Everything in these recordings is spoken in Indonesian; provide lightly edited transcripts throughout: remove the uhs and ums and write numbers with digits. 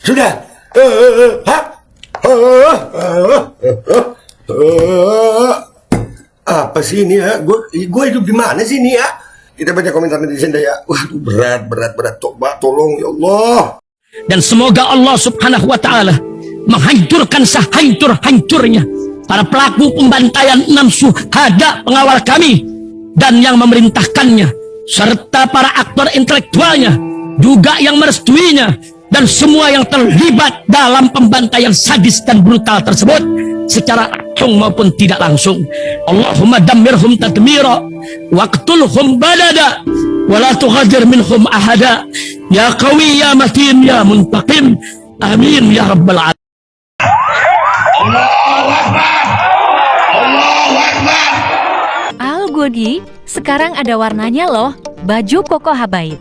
Sudah. Apa sih ini ya? Gue hidup di mana sih ini ya? Kita baca komentar netizen dah ya. Waduh, berat. Coba tolong ya Allah. Dan semoga Allah subhanahu wa ta'ala menghancurkan sehancur-hancurnya para pelaku pembantaian 6 syuhada pengawal kami dan yang memerintahkannya, serta para aktor intelektualnya juga yang merestuinya, dan semua yang terlibat dalam pembantaian sadis dan brutal tersebut secara langsung maupun tidak langsung. Allahumma dammirhum tadmira waqtulhum balada wala tughadir minhum ahada ya qawi ya matin ya muntaqim amin ya rabbal alamin. Allahu Akbar. Allahu Akbar. Al Godi, sekarang ada warnanya loh, baju koko habaib.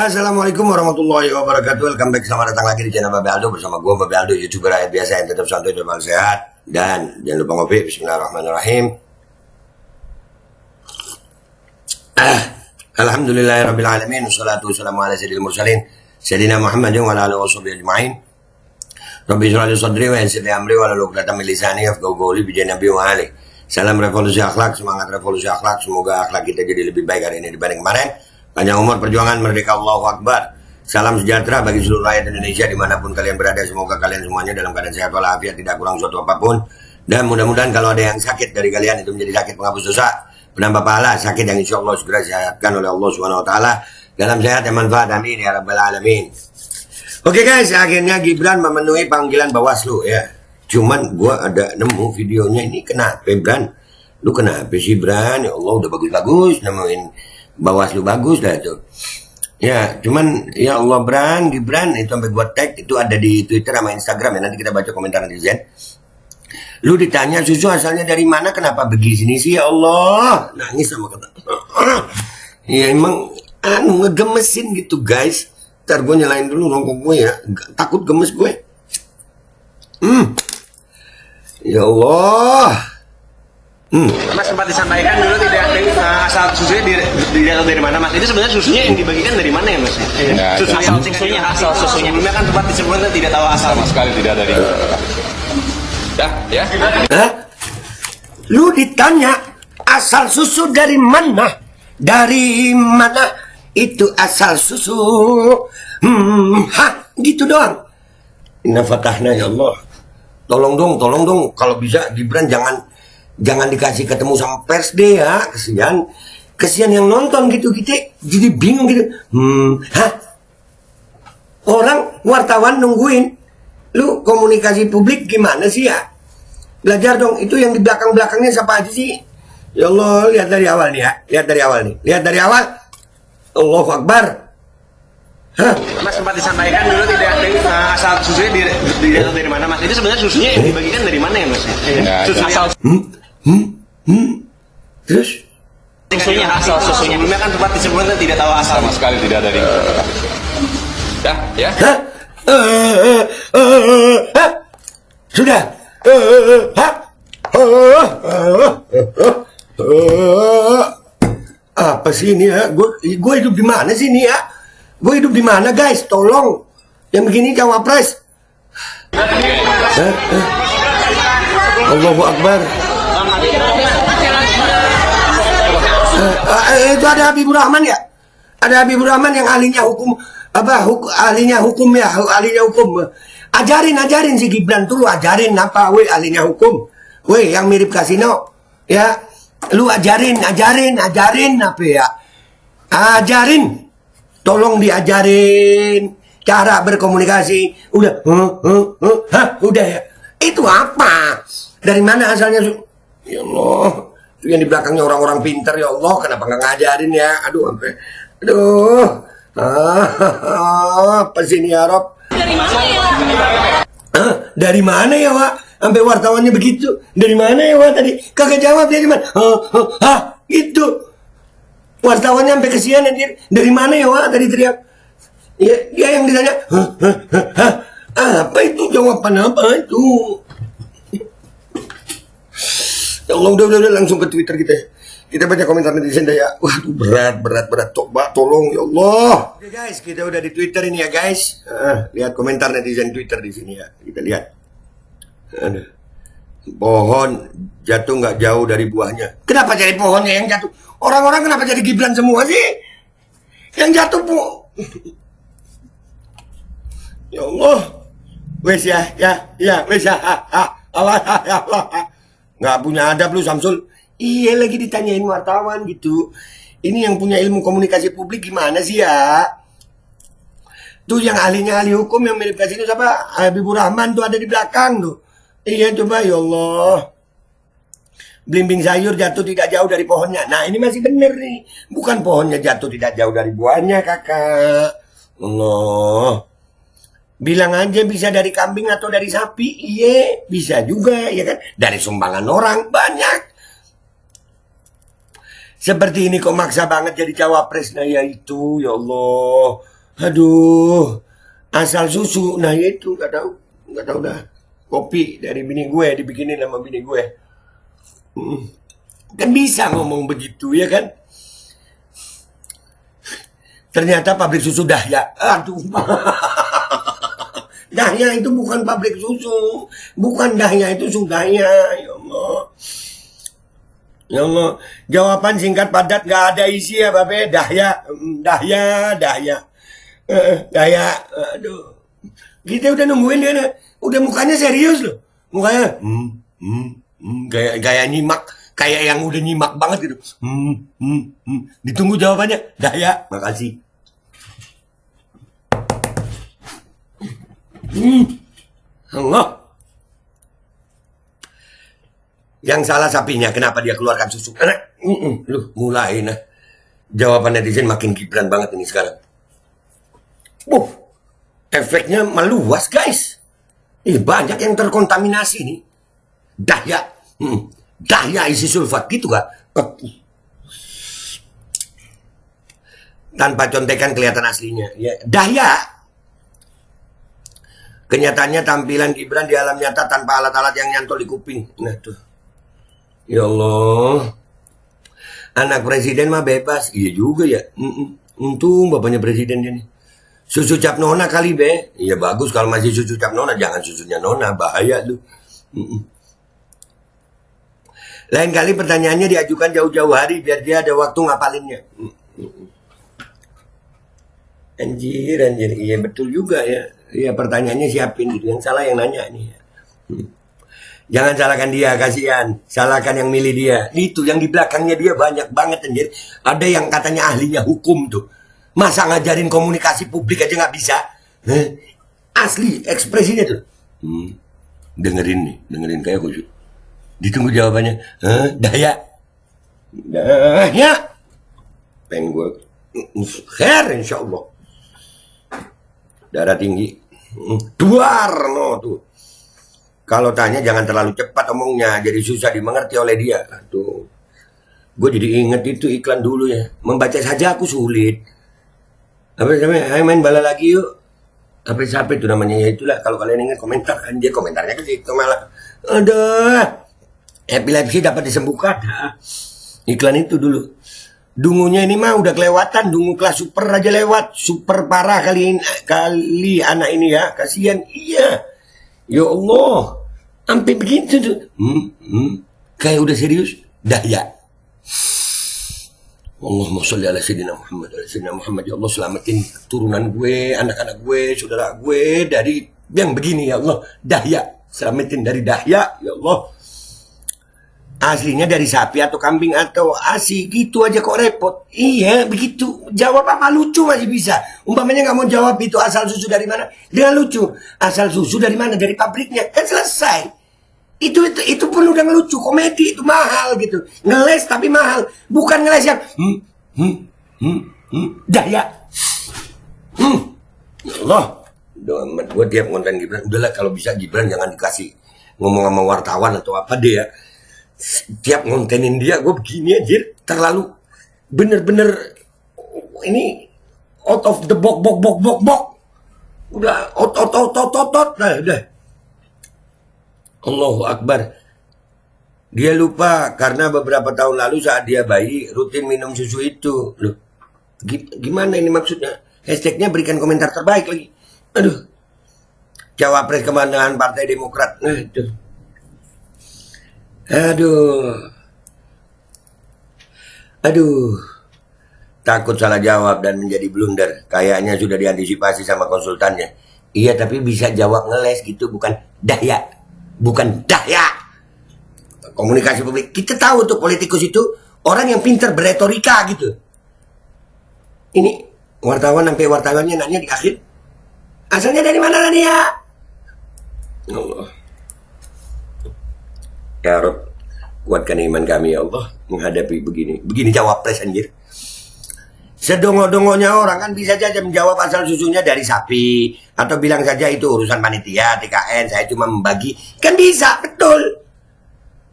Assalamualaikum warahmatullahi wabarakatuh. Welcome back, selamat datang lagi di channel Babe Aldo bersama gue Babe Aldo, YouTuber rakyat biasa yang tetap santai dan sehat. Dan jangan lupa ngopi. Bismillahirrahmanirrahim. Alhamdulillahirrabbilalamin. Wassalatu wassalamu ala sayyidil mursalin Sayyidina Muhammadin wa ala alihi washabihi ajma'in. Rabbi shrah li sadri wa yassir li amri wa hlul 'uqdatam min lisani yafqahu qawli bi Nabi wa ali. Salam revolusi akhlak, semangat revolusi akhlak. Semoga akhlak kita jadi lebih baik hari ini dibanding kemarin. Panjang umur, perjuangan, merdeka, Allahu Akbar. Salam sejahtera bagi seluruh rakyat Indonesia dimanapun kalian berada. Semoga kalian semuanya dalam keadaan sehat walafiat, tidak kurang suatu apapun. Dan mudah-mudahan kalau ada yang sakit dari kalian itu menjadi sakit penghapus dosa, penambah pahala, sakit yang insya Allah segera disehatkan oleh Allah Subhanahu Wa Taala dalam sehat yang manfaat. Amin ya rabbal alamin. Oke guys, akhirnya Gibran memenuhi panggilan Bawaslu ya. Cuman gua ada nemu videonya ini. Kenapa Bran? Lu kenapa sih Bran? Ya Allah, udah bagus-bagus nemuin Bawaslu bagus dah itu. Ya, cuman ya Allah Gibran itu sampai gua tag, itu ada di Twitter sama Instagram ya. Nanti kita baca komentar netizen. Lu ditanya susu asalnya dari mana, kenapa begini sih ya Allah? Nangis sama kata. Ya emang ngegemesin gitu guys. Ntar gue nyalain dulu rokok gue ya. Takut gemes gue. Ya Allah. Mas sempat disampaikan dulu tidak asal susunya dari mana Mas? Itu sebenarnya susunya yang dibagikan dari mana ya Mas? Asal susunya. Sebelumnya kan sempat disebutkan tidak tahu asal. Sama sekali tidak dari. Ya. Lu ditanya asal susu dari mana? Dari mana itu asal susu? Gitu doang. Inna fatahna ya Allah. Tolong dong kalau bisa Gibran jangan dikasih ketemu sama pers deh ya, kesian yang nonton gitu, kita jadi bingung gitu. Orang wartawan nungguin, lu komunikasi publik gimana sih ya? Belajar dong, itu yang di belakangnya siapa aja sih? Ya Allah, lihat dari awal nih ya, lihat dari awal. Allahu Akbar. Mas sempat disampaikan dulu tidak asal susunya dari mana Mas? Itu sebenarnya susunya yang dibagikan dari mana ya Mas? Susu asal. Terus? Asal susunya. Sebelumnya kan sempat disebutkan tidak tahu asal. Sama sekali tidak dari. Ya. Sudah. Apa sih ini ya? Gue hidup di mana sih ini ya? Gue hidup di mana guys? Tolong. Yang begini cawapres. Allahu Akbar. Itu ada Habibur Rahman ya? Ada Habibur Rahman yang ahlinya hukum ahlinya hukum. Ajarin si Gibran tuh, lu ajarin apa ahlinya hukum. Yang mirip kasino ya. Lu ajarin apa ya? Ajarin. Tolong diajarin cara berkomunikasi. Udah ya. Itu apa? Dari mana asalnya? Ya Allah. Itu yang di belakangnya orang-orang pintar ya Allah, kenapa nggak ngajarin ya? Apa sih ini ya Rob? Dari mana ya? Dari mana ya Wak? Sampai wartawannya begitu. Dari mana ya Wak tadi? Kagak jawab dia gimana? Gitu. Wartawannya sampai kesian anjir. Dari mana ya Wak tadi teriak? Ya, dia yang ditanya, hah? Apa itu? Jawaban apa itu? Ya Allah, udah langsung ke Twitter kita. Kita baca komentar netizen dah ya. Waduh, berat. Coba tolong ya Allah. Oke guys, kita udah di Twitter ini ya guys. Lihat komentar netizen Twitter di sini ya. Kita lihat. Ada. Pohon jatuh nggak jauh dari buahnya. Kenapa jadi pohonnya yang jatuh? Orang-orang kenapa jadi Gibran semua sih? Yang jatuh ya Allah. Wes ya. Wes ya. Allah. Nggak punya adab lu Samsul. Iya lagi ditanyain wartawan gitu. Ini yang punya ilmu komunikasi publik gimana sih ya? Tuh yang ahlinya ahli hukum yang mirip kasih itu siapa? Habibur Rahman tuh ada di belakang tuh. Iya coba ya Allah. Belimbing sayur jatuh tidak jauh dari pohonnya. Nah ini masih bener nih. Bukan pohonnya jatuh tidak jauh dari buahnya kakak. Allah. Bilang aja bisa dari kambing atau dari sapi. Iya bisa juga ya kan. Dari sumbangan orang banyak. Seperti ini kok maksa banget jadi cawapres. Nah ya itu ya Allah. Aduh. Asal susu. Nah ya itu gak tahu dah. Kopi dari bini gue dibikinin sama bini gue. Kan bisa ngomong begitu ya kan. Ternyata pabrik susu Dahya. Aduh. Dahya itu bukan pabrik susu. Bukan Dahya itu Sudahya. Ya Allah. Ya Allah, jawaban singkat padat gak ada isi ya Babe. Dahya. Aduh. Kita udah nungguin dia, udah mukanya serius loh. Mukanya, gaya nyimak, kayak yang udah nyimak banget gitu. Ditunggu jawabannya. Dahya, makasih. Allah. Yang salah sapinya, kenapa dia keluarkan susu? Lu mulai nah. Jawaban netizen makin Gibran banget ini sekarang. Efeknya meluas guys. Banyak yang terkontaminasi nih. Dahya. Dahya isi sulfat gitu gak? Tanpa contekan kelihatan aslinya. Ya, Dahya. Kenyataannya tampilan Gibran di alam nyata tanpa alat-alat yang nyantol di kuping. Nah tuh. Ya Allah. Anak presiden mah bebas. Iya juga ya. Untung bapaknya presiden ini. Susu cap nona kali be. Iya bagus kalau masih susu cap nona. Jangan susunya nona. Bahaya lu. Lain kali pertanyaannya diajukan jauh-jauh hari. Biar dia ada waktu ngapalinnya. Anjir. Iya betul juga ya. Iya pertanyaannya siapin gitu. Yang salah yang nanya nih. Jangan salahkan dia, kasihan. Salahkan yang milih dia. Itu yang di belakangnya dia banyak banget anjir. Ada yang katanya ahlinya hukum tuh. Masa ngajarin komunikasi publik aja nggak bisa? Asli ekspresinya tuh. Dengerin kayak khusyuk. Ditunggu jawabannya. Dahya. Pengen gue khair insya Allah. Darah tinggi. Duar no tuh. Kalau tanya jangan terlalu cepat omongnya, jadi susah dimengerti oleh dia. Tuh, gue jadi inget itu iklan dulu ya. Membaca saja aku sulit. Apa namanya? Ayo main bola lagi yuk. Apa itu namanya ya itulah. Kalau kalian ingat komentar, kan dia komentarnya ke situ malah. Aduh, epilepsi dapat disembuhkan. Iklan itu dulu. Dungunya ini mah udah kelewatan. Dungu kelas super aja lewat. Super parah kali anak ini ya. Kasihan. Iya. Ya Allah, sampai begitu tuh. Kayak udah serius. Dahya. Allahumma sholli ala sayyidina Muhammad. Ya Allah selamatin turunan gue, anak-anak gue, saudara gue dari yang begini ya Allah. Dahya, selamatin dari Dahya ya Allah. Aslinya dari sapi atau kambing atau asi gitu aja kok repot. Iya begitu. Jawab apa lucu masih bisa. Umpamanya nggak mau jawab itu asal susu dari mana, dengan lucu. Asal susu dari mana, dari pabriknya, kan selesai. Itu pun udah ngelucu. Komedi itu mahal gitu. Ngeles tapi mahal. Bukan ngeles yang Dahya. Ya Allah. Gue tiap konten Gibran. Udahlah kalau bisa Gibran jangan dikasih ngomong sama wartawan atau apa deh ya. Tiap ngontenin dia gue begini anjir, terlalu bener-bener ini out of the box. Udah otot. Nah, udah. Allahu Akbar. Dia lupa karena beberapa tahun lalu saat dia bayi rutin minum susu itu. Loh, gimana ini maksudnya? Hashtagnya berikan komentar terbaik lagi. Aduh. Cawapres kemandangan Partai Demokrat. Nah, itu. Aduh. Takut salah jawab dan menjadi blunder. Kayaknya sudah diantisipasi sama konsultannya. Iya, tapi bisa jawab ngeles gitu, bukan daya. Komunikasi publik. Kita tahu tuh politikus itu orang yang pintar beretorika gitu. Ini wartawannya nanya di akhir. Asalnya dari mana dia? Allah. Ya Rabb, kuatkan iman kami ya Allah menghadapi begini. Begini cawapres anjir. Sedongo-dongonya orang kan bisa saja menjawab asal susunya dari sapi. Atau bilang saja itu urusan panitia, TKN, saya cuma membagi. Kan bisa, betul.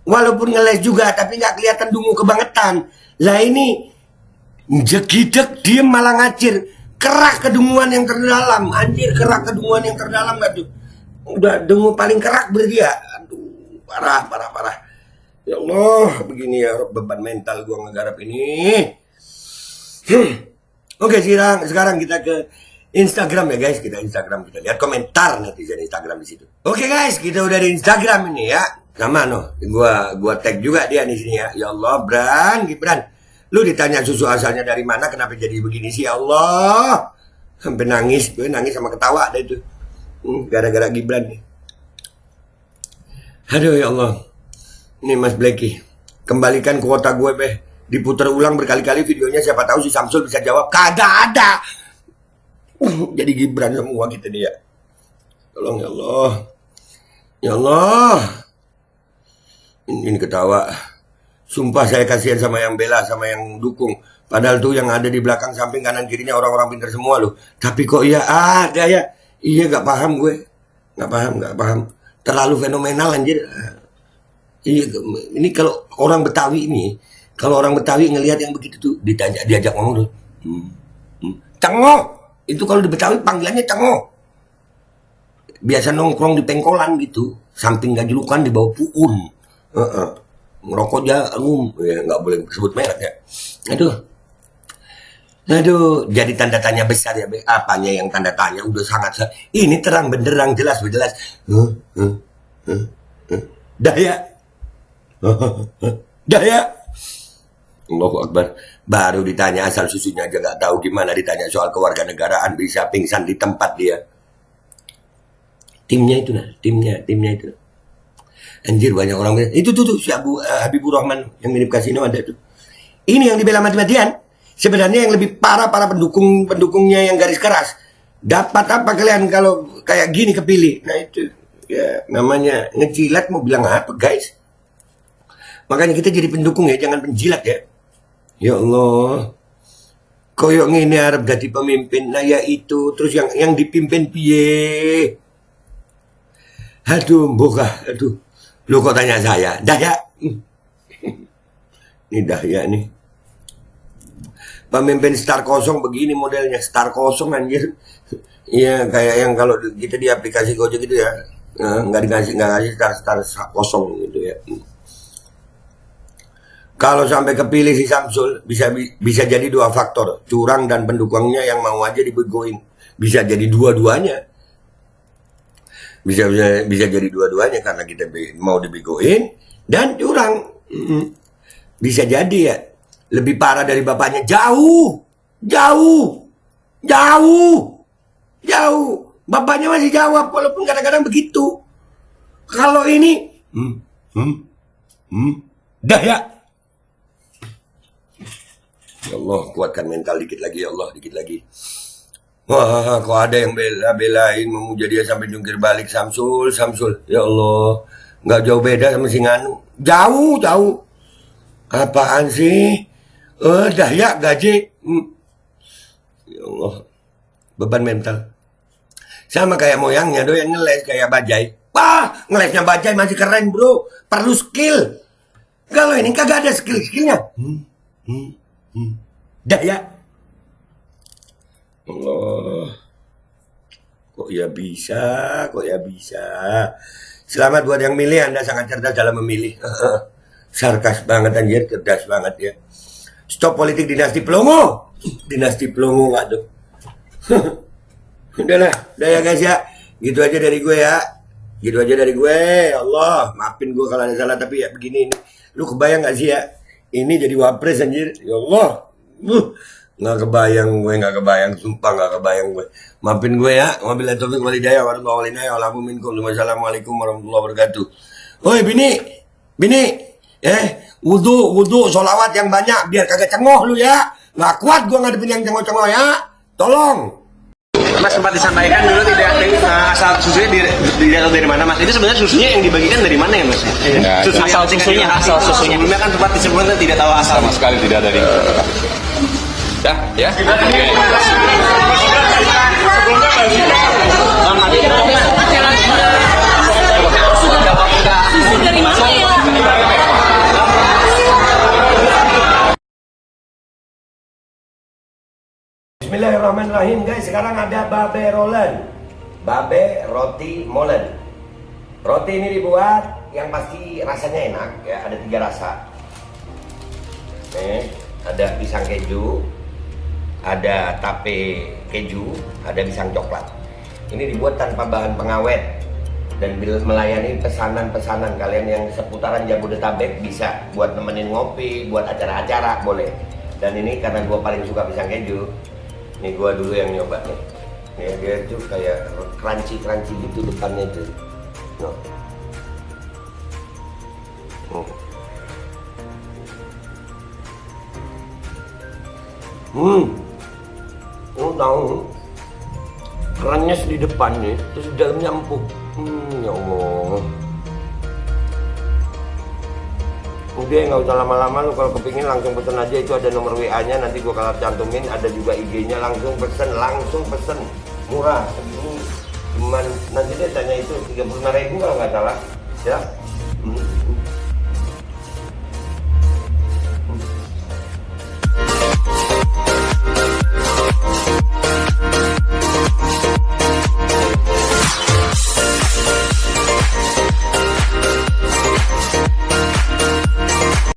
Walaupun ngeles juga, tapi nggak kelihatan dungu kebangetan. Lah ini, jegidek, diem malah ngacir. Kerak kedunguan yang terdalam. Anjir, kerak kedunguan yang terdalam gak tuh? Udah dungu paling kerak berarti ya. Aduh, parah. Ya Allah, begini ya, beban mental gua ngegarap ini. Oke, sekarang kita ke Instagram ya guys. Kita lihat komentar netizen Instagram di situ. Oke guys, kita udah di Instagram ini ya. Sama gua tag juga dia di sini ya. Ya Allah, Gibran. Lu ditanya susu asalnya dari mana, kenapa jadi begini sih ya Allah? Sampai nangis sama ketawa deh itu. Gara-gara Gibran nih. Aduh ya Allah. Ini Mas Blacky, kembalikan kuota gue beh. Diputar ulang berkali-kali videonya, siapa tahu si Samsul bisa jawab. Kagak ada. Jadi Gibran semua kita nih ya. Tolong ya Allah. Ya Allah. Ini ketawa. Sumpah saya kasihan sama yang bela, sama yang dukung. Padahal tuh yang ada di belakang samping kanan kirinya orang-orang pintar semua loh. Tapi kok iya ada ya. Iya gak paham gue. Gak paham. Terlalu fenomenal anjir. Iya, ini kalau orang Betawi ini, kalau orang Betawi ngelihat yang begitu tuh diajak ngomong tuh. Cengo. Itu kalau di Betawi panggilannya cengo. Biasa nongkrong di pengkolan gitu. Samping gajelukan di bawah puun. Ngerokok jagung. Ya nggak boleh sebut merek ya. Aduh, jadi tanda tanya besar ya. Apanya yang tanda tanya udah sangat. Ini terang benderang jelas. Daya. Allahu Akbar. Baru ditanya asal susunya aja gak tahu gimana, ditanya soal kewarganegaraan bisa pingsan di tempat dia. Timnya itu. Anjir banyak orang bilang, itu tuh si Habibur Rahman yang mirip Kasino ada tuh. Ini yang dibela mati-matian. Sebenarnya yang lebih parah para pendukungnya yang garis keras. Dapat apa kalian kalau kayak gini kepilih? Nah itu ya namanya ngejilat, mau bilang apa guys? Makanya kita jadi pendukung ya, jangan penjilat ya. Ya Allah. Koyok ngene arep dadi pemimpin, nah ya itu, terus yang dipimpin piye? Aduh, aduh. Lu kok tanya saya? Dahya. Ini Dahya nih. Pemimpin star kosong begini modelnya, star kosong anjir. Iya, kayak yang kalau kita di aplikasi Gojek gitu ya. Nggak dikasih star kosong gitu ya. Kalau sampai kepilih si Samsul, bisa jadi dua faktor. Curang dan pendukungnya yang mau aja dibegoin. Bisa jadi dua-duanya. Bisa jadi dua-duanya karena kita mau dibegoin dan curang. Bisa jadi ya. Lebih parah dari bapaknya. Jauh. Bapaknya masih jawab walaupun kadang-kadang begitu. Kalau ini Dahya. Ya Allah, kuatkan mental dikit lagi ya Allah, dikit lagi. Wah, kok ada yang belain memuja dia sampai jungkir balik. Samsul. Ya Allah, nggak jauh beda sama si Nganu. Jauh. Apaan sih? Dahya gaji. Ya Allah, beban mental. Sama kayak moyangnya, doyan ngeles kayak Bajai. Wah, ngelesnya Bajai masih keren bro. Perlu skill. Kalau ini kagak ada skill-skillnya. Dahya. Allah. Kok ya bisa, kok ya bisa. Selamat buat yang milih, Anda sangat cerdas dalam memilih. Sarkas banget anjir, cerdas banget ya. Stop politik dinasti pelongo. Dinasti pelongo, waduh. Udah ya guys ya. Gitu aja dari gue ya. Gitu aja dari gue. Ya Allah, maafin gue kalau ada salah, tapi ya begini ini. Lu kebayang gak sih ya? Ini jadi wapres anjir. Ya Allah. Nggak kebayang, sumpah nggak kebayang gue. Maafin gue ya. Wabillahi taufiq wal hidayah, wassalamualaikum warahmatullahi wabarakatuh. Woi bini, wudu, sholawat yang banyak biar kagak cengoh lu ya. Nggak kuat gue ngadepin yang cengoh-cengoh ya. Tolong. Mas sempat disampaikan dulu tidak asal susunya dijatuh dari mana Mas? Itu sebenarnya susunya yang dibagikan dari mana ya Mas? Asal susunya. Sebelumnya kan sempat disebutkan tidak tahu asal. Sama sekali tidak dari. Ya. Bismillahirrahmanirrahim guys, sekarang ada babe rolen, babe roti molen. Roti ini dibuat yang pasti rasanya enak ya, ada 3 rasa. Ada pisang keju, ada tape keju, ada pisang coklat. Ini dibuat tanpa bahan pengawet dan melayani pesanan-pesanan kalian yang seputaran Jabodetabek, bisa buat nemenin ngopi, buat acara-acara boleh. Dan ini karena gue paling suka pisang keju, ini gue dulu yang nyoba nih. Nih dia tuh kayak crunchy gitu depannya tuh. Lu tahu kerannya di depan nih, terus di dalamnya empuk. Ya Allah. Udah nggak usah lama-lama, lu kalau kepingin langsung pesen aja, itu ada nomor WA-nya, nanti gua kalau cantumin, ada juga IG-nya, langsung pesen, murah segini, cuman nanti dia tanya itu 35.000 kalau nggak salah, ya.